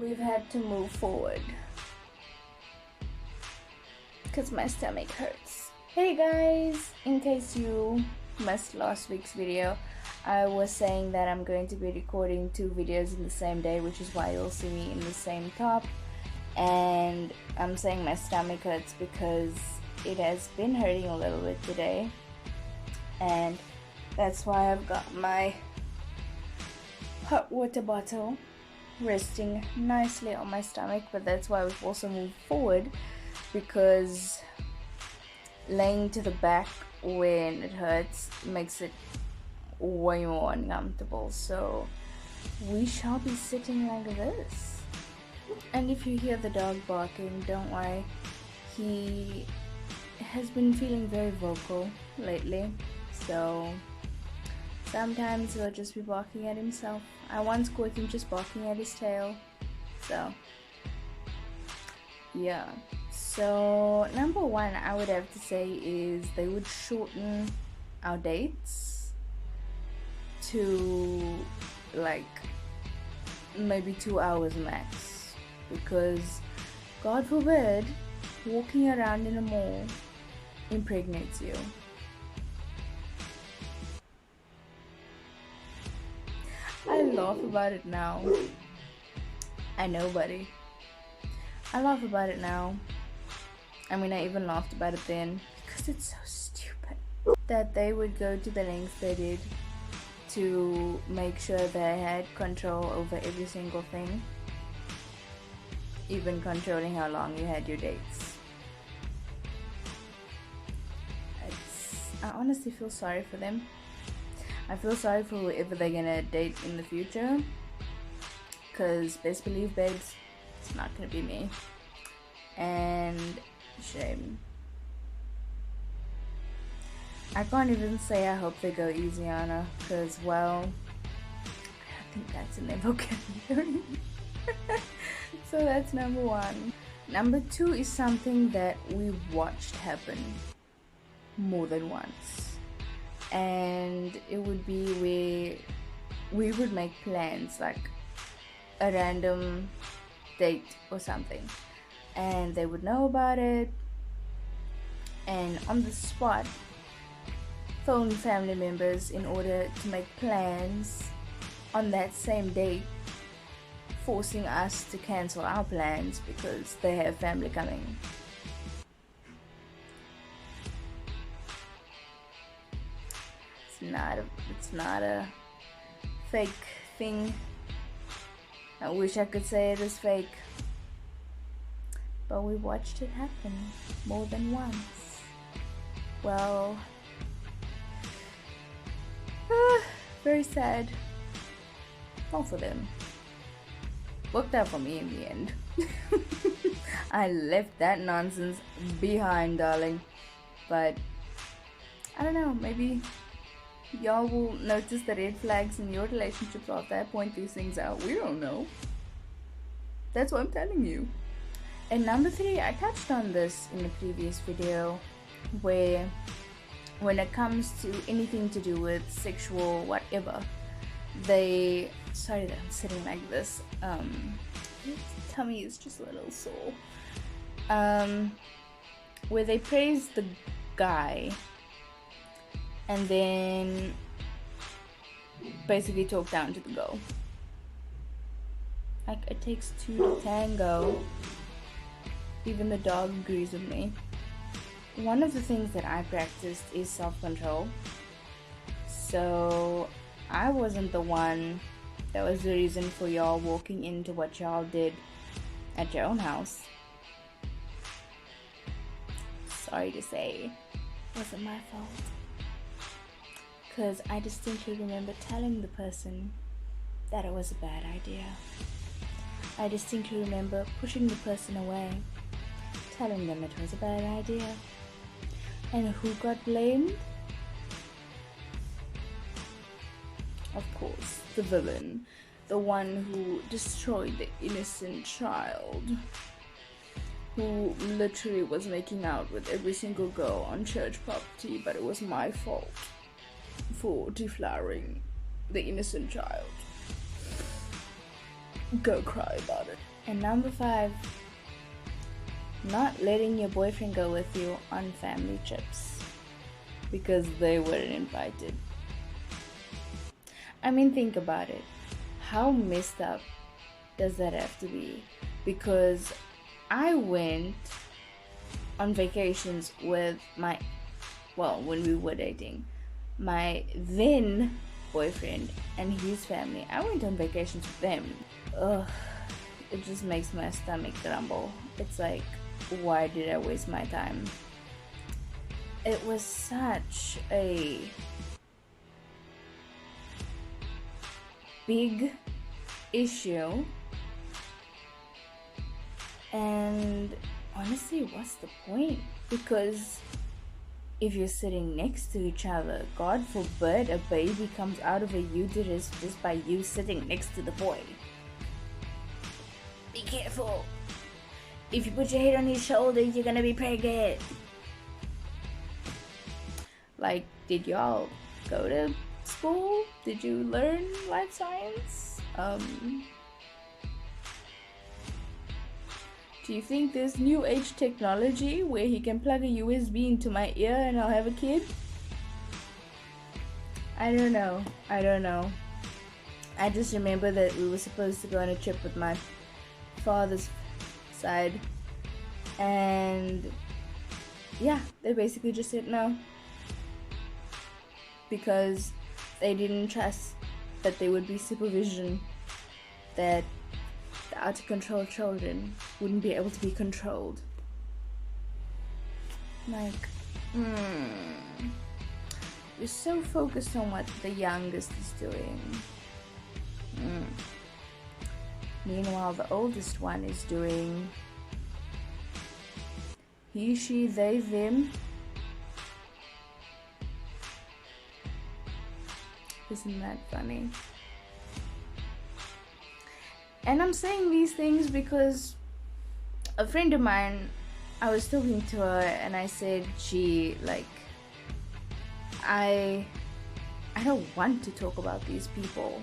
we've had to move forward because my stomach hurts. Hey guys, in case you missed last week's video, I was saying that I'm going to be recording 2 videos in the same day, which is why you'll see me in the same top. And I'm saying my stomach hurts because it has been hurting a little bit today, and that's why I've got my hot water bottle resting nicely on my stomach. But that's why we've also moved forward, because laying to the back when it hurts makes it way more uncomfortable. So we shall be sitting like this. And if you hear the dog barking, don't worry, he has been feeling very vocal lately, so sometimes he'll just be barking at himself. I once caught him just barking at his tail. So yeah, so number 1 I would have to say is they would shorten our dates to like maybe 2 hours max, because God forbid walking around in a mall impregnates you. I laugh about it now. I know, buddy. I laugh about it now. I mean, I even laughed about it then because it's so stupid that they would go to the lengths they did to make sure they had control over every single thing, even controlling how long you had your dates. I honestly feel sorry for them. I feel sorry for whoever they're gonna date in the future, because best believe, babes, it's not gonna be me. And shame. I can't even say I hope they go easy on her, because, well, I think that's in their vocabulary. So that's number 1. Number 2 is something that we watched happen more than once, and it would be where we would make plans, like a random date or something, and they would know about it, and on the spot phone family members in order to make plans on that same date, forcing us to cancel our plans because they have family coming. It's not a fake thing. I wish I could say it is fake, but we watched it happen more than once. Well, very sad. Not for them. Worked out for me in the end. I left that nonsense behind, darling. But I don't know, maybe y'all will notice the red flags in your relationships after I point these things out. We don't know. That's what I'm telling you. And number 3, I touched on this in the previous video, where when it comes to anything to do with sexual whatever, sorry that I'm sitting like this, tummy is just a little sore, where they praise the guy and then basically talk down to the girl. Like, it takes 2 to tango. Even the dog agrees with me. One of the things that I practiced is self-control. So I wasn't the one that was the reason for y'all walking into what y'all did at your own house. Sorry to say, it wasn't my fault. Because I distinctly remember telling the person that it was a bad idea. I distinctly remember pushing the person away, telling them it was a bad idea. And who got blamed? Of course, the villain. The one who destroyed the innocent child. Who literally was making out with every single girl on church property, but it was my fault for deflowering the innocent child. Go cry about it. And number 5, not letting your boyfriend go with you on family trips because they weren't invited. I mean, think about it. How messed up does that have to be? Because I went on vacations with when we were dating, my then boyfriend and his family. I went on vacations with them. Ugh, it just makes my stomach grumble. It's like, why did I waste my time? It was such a big issue, and honestly, what's the point? Because if you're sitting next to each other, God forbid a baby comes out of a uterus just by you sitting next to the boy. Be careful. If you put your head on his shoulder, you're gonna be pregnant. Like, did y'all go to school? Did you learn life science? Do you think there's new age technology where he can plug a USB into my ear and I'll have a kid? I don't know. I just remember that we were supposed to go on a trip with my father's side, and yeah, they basically just said no because they didn't trust that there would be supervision, that the out of control children wouldn't be able to be controlled. Like, you're so focused on what the youngest is doing. Meanwhile, the oldest one is doing he, she, they, them. Isn't that funny? And I'm saying these things because a friend of mine, I was talking to her and I said, gee, like, I don't want to talk about these people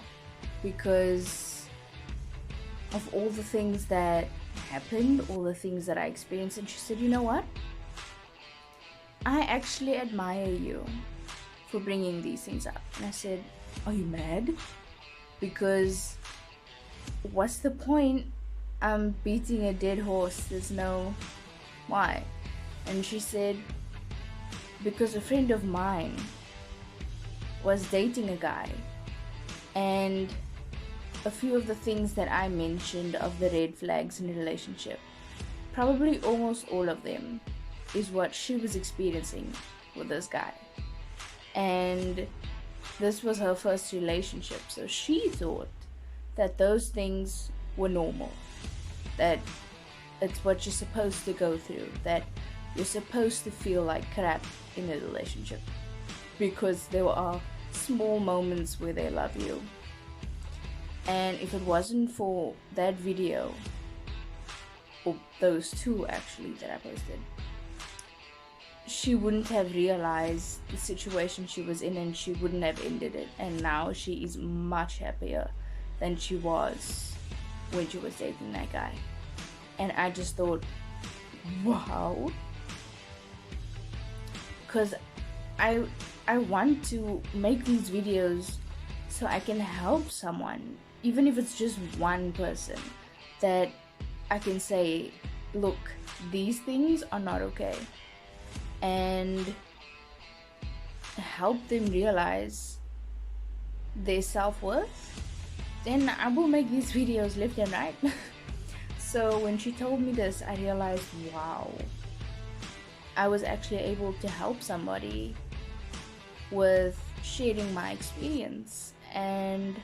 because of all the things that happened, all the things that I experienced. And she said, you know what? I actually admire you for bringing these things up. And I said, are you mad? Because what's the point? I'm beating a dead horse. There's no why. And she said, because a friend of mine was dating a guy, and a few of the things that I mentioned of the red flags in a relationship, probably almost all of them, is what she was experiencing with this guy. And this was her first relationship, so she thought that those things were normal, that it's what you're supposed to go through, that you're supposed to feel like crap in a relationship because there are small moments where they love you. And if it wasn't for that video, or those two actually that I posted, she wouldn't have realized the situation she was in and she wouldn't have ended it. And now she is much happier than she was when she was dating that guy. And I just thought, wow. Because I want to make these videos so I can help someone, even if it's just one person, that I can say, look, these things are not okay, and help them realize their self-worth. Then I will make these videos left and right. So when she told me this, I realized, wow, I was actually able to help somebody with sharing my experience, and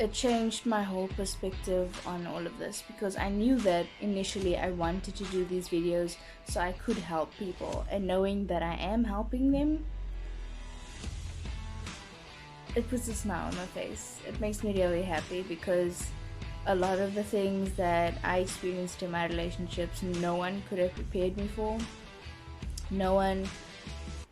it changed my whole perspective on all of this, because I knew that initially I wanted to do these videos so I could help people, and knowing that I am helping them, it puts a smile on my face. It makes me really happy, because a lot of the things that I experienced in my relationships, no one could have prepared me for. No one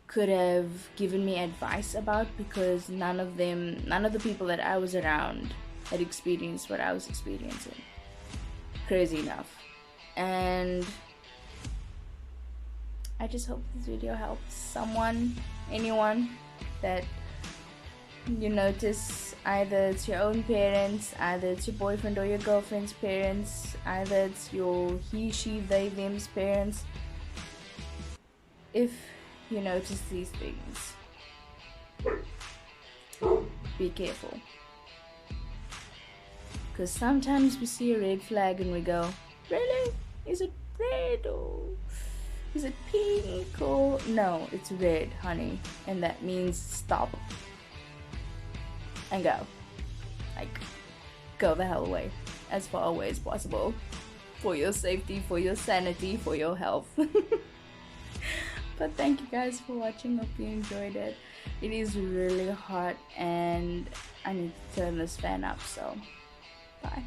could have given me advice about, because none of the people that I was around had experienced what I was experiencing. Crazy enough. And I just hope this video helps someone, anyone that you notice, either it's your own parents, either it's your boyfriend or your girlfriend's parents, either it's your he, she, they, them's parents. If you notice these things, be careful. Because sometimes we see a red flag and we go, really? Is it red or is it pink or... No, it's red, honey. And that means stop. And go. Like, go the hell away. As far away as possible. For your safety, for your sanity, for your health. But thank you guys for watching. Hope you enjoyed it. It is really hot and I need to turn this fan up, so bye.